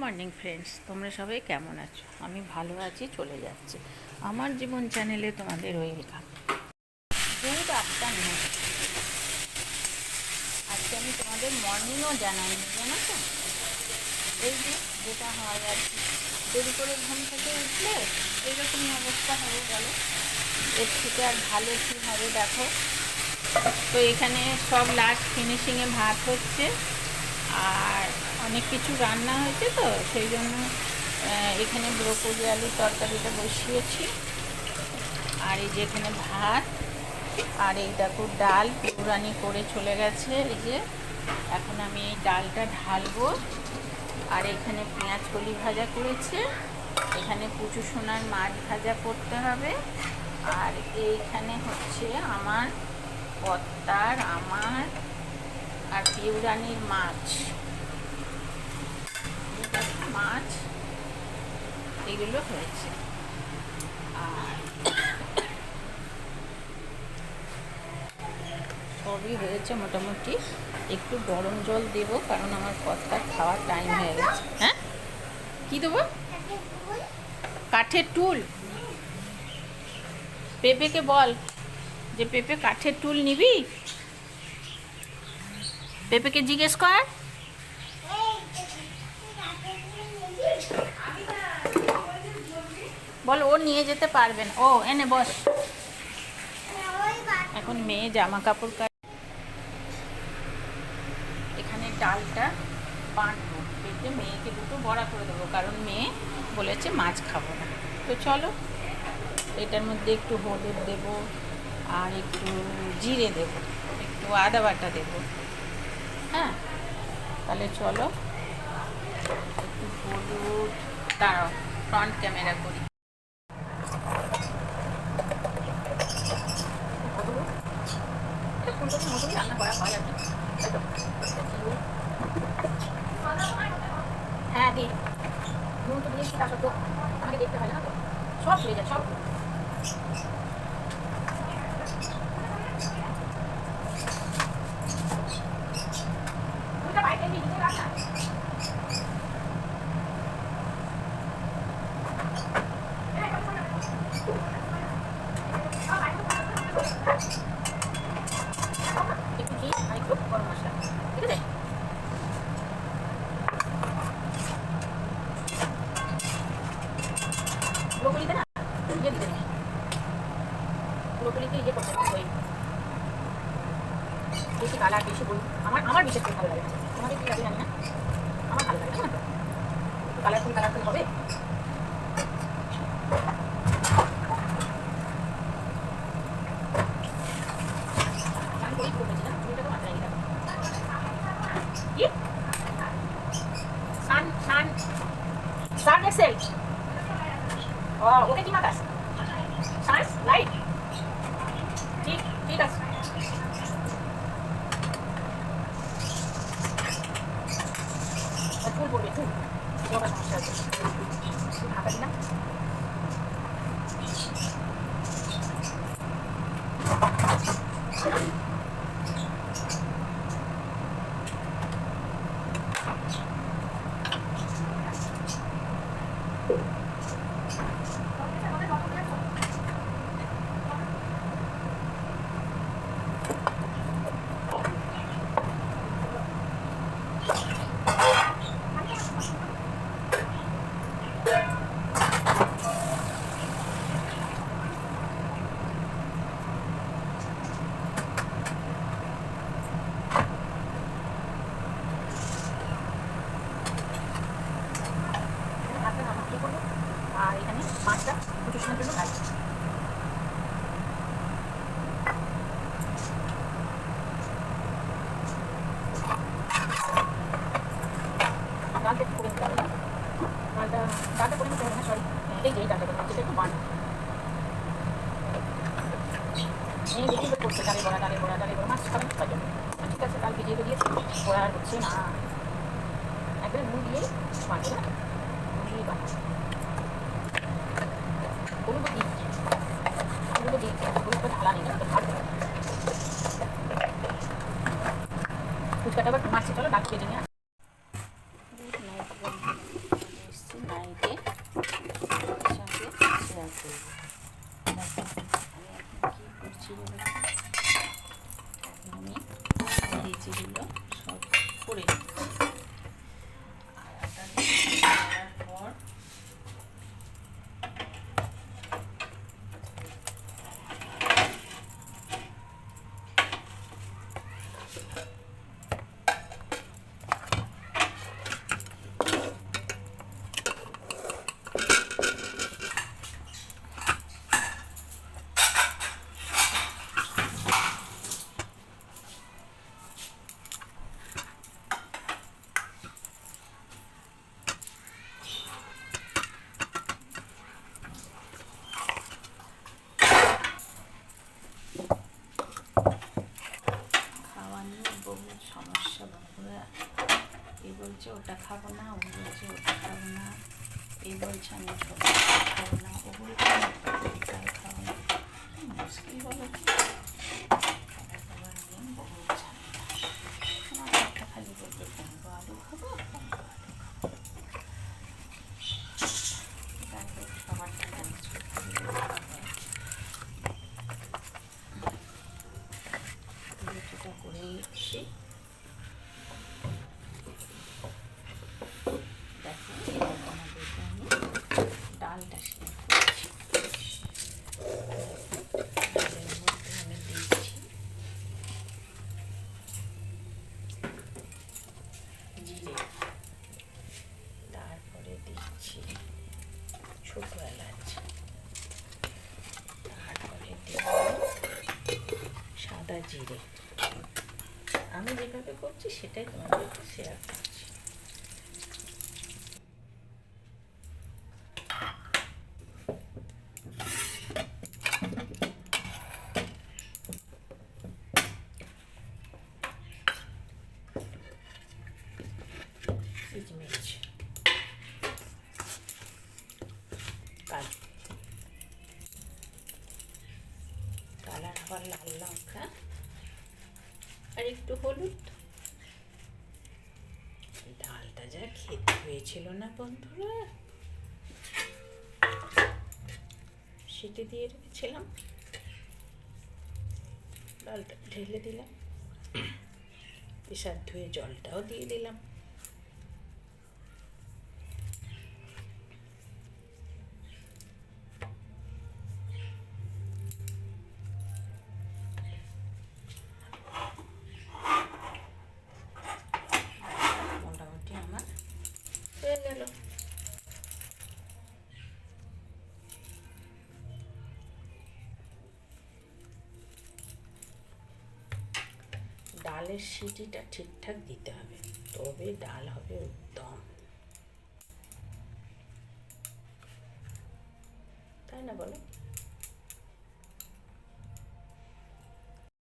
Morning friends, তোমরা সবাই কেমন আছো? আমি ভালো আছি, চলে যাচ্ছে আমার জীবন চ্যানেলে তোমাদের ওয়েলকাম। Good afternoon. আজকে আমি তোমাদের মর্নিংও জানাইনি, জানো তো? এই যে যেটা হয় আর কি, দেরি করে ঘুম থেকে উঠলে এইরকমই অবস্থা হবে, বলো? এর থেকে আর ভালো কী হবে? দেখো তো এখানে সব লাস্ট ফিনিশিংয়ে ভাত হচ্ছে, আর অনেক কিছু রান্না হয়েছে, তো সেই জন্য এখানে ব্রোকলি আলুর তরকারিটা বসিয়েছি। আর এই যে এখানে ভাত, আর এই দেখো ডাল পুরানি করে চলে গেছে। এই যে এখন আমি এই ডালটা ঢালবো। আর এখানে পেঁয়াজ কলি ভাজা করেছে, এখানে কুচু সোনার মাছ ভাজা করতে হবে। আর এইখানে হচ্ছে আমার কর্তার, আমার আর পিউরানির মাছ মাছ এগুলো হয়েছে। আর সবই হয়েছে মোটামুটি। একটু গরম জল দেবো, কারণ আমার কর্তার খাওয়ার টাইম হয়ে গেছে। হ্যাঁ, কী দেবো? কাঠের টুল। পেঁপেকে বল যে পেঁপে কাঠের টুল নিবি, পেঁপেকে জিজ্ঞেস কর। বল ও নিয়ে যেতে পারবেন, ও এনে বস। এখন মেয়ে জামা কাপড় এখানে ডালটা বাঁটবো, বেটে মেয়েকে দুটো বড়া করে দেবো, কারণ মেয়ে বলেছে মাছ খাবো না। তো চলো, এটার মধ্যে একটু হলুদ দেব, আর একটু জিরে দেব, একটু আদা বাটা দেব। হ্যাঁ, তাহলে চলো একটু হলুদ, দাঁড়াও ফ্রন্ট ক্যামেরা করি। রান্না করা হয় আর কি। হ্যাঁ দি, নুন তো দিয়েছি, তা সত্ত্বেও আমাকে দেখতে হয় না তো, সব হয়ে যায় সব। একটু ঘি আর একটু গরম মশলা, ঠিক আছে? ব্রোকলিতে না ইয়ে দিতে নেই, ব্রোকলিতে ইয়ে করতে নেই, ওই বেশি কালার বেশি বই আমার বিশেষ করে ভালো লাগে না। তোমাদের কি লাগে জানি না, আমার ভালো লাগে না। একটু কালারফুল কালারফুল হবে। আমি বই করেছি না, চুলটা তো মাথায় নিলাম। কি সান সান সান এক্সেল? ও, ওকে কি মাখাস? Sans light? ঠিক ঠিক আছে। ফুল পড়বে, ফুল ওটা সমস্যা আছে, ঢাকা দিলাম। আর এখানে মাছটা প্রচুর সময়ের জন্য ভাজছি। ডালটা একটু করে নিতে হবে না, ডালটা করে নিতে হবে না, সরি, এই যে এই ডালটা করে নিতে একটু বান এই দেখি তো করছে ডালের বড়া, ডালের বড়া, ডালের বড়া, মাছ খাবেন তার জন্য। ঠিক আছে, ডাল ভিজিয়ে তো দিয়েছি, বড়া আর হচ্ছে না, একবারে নুন দিয়েই বানবো না, নুন দিয়েই বানবো। হলুদও দিই, হলুদও দিই, হলুদটা ঢালা নেই, তো ভাত দেবে। ফুচকাটা আবার মারছে, চলো ডাল খেয়ে নিয়ে আসি। নাইটে সঙ্গে শেয়ার করবো। দেখো আমি এখন কী করছি বলে, আমি লিচিগুলো সব করে নিচ্ছি। আটাটা দেওয়ার পর খাওয়া নিয়ে বহু সমস্যা বন্ধুরা। এই বলছে ওটা খাবো না, ও বলছে ওটা খাবো না, এই বলছে আমি ছোটো খাবো না, ও বলছে আমি ওটাই খাবো না। মুশকিল বলো কি, খাবার দাবার নিয়ে বহু ঝামেলা। আমার একটা খালি বলবে কুমড়ো আলু খাবো, কুমড়ো আলু খাবো। তারপর খাবারটা ম্যানেজ করতে হবে। রুটিটা করে নিচ্ছি। দেখো এবার তোমাদেরকে আমি ডালটা শেয়ার করছি। ডালের মধ্যে আমি দিচ্ছি জিরে, তারপরে দিচ্ছি ছোটো এলাচ, তারপরে দিব সাদা জিরে। আমি যেভাবে করছি সেটাই তোমাদেরকে শেয়ার করছি। কিচমিচ, কাজু, কালার হওয়ার লাল লঙ্কা, আর একটু হলুদ। ডালটা যা খেতে হয়েছিল না বন্ধুরা, সিটি দিয়ে রেখেছিলাম, ডালটা ঢেলে দিলাম, প্রেসার ধুয়ে জলটাও দিয়ে দিলাম। মোটামুটি আমার হয়ে গেল। ডালের সিটিটা ঠিকঠাক দিতে হবে, তবে ডাল হবে উত্তম, তাই না বলো?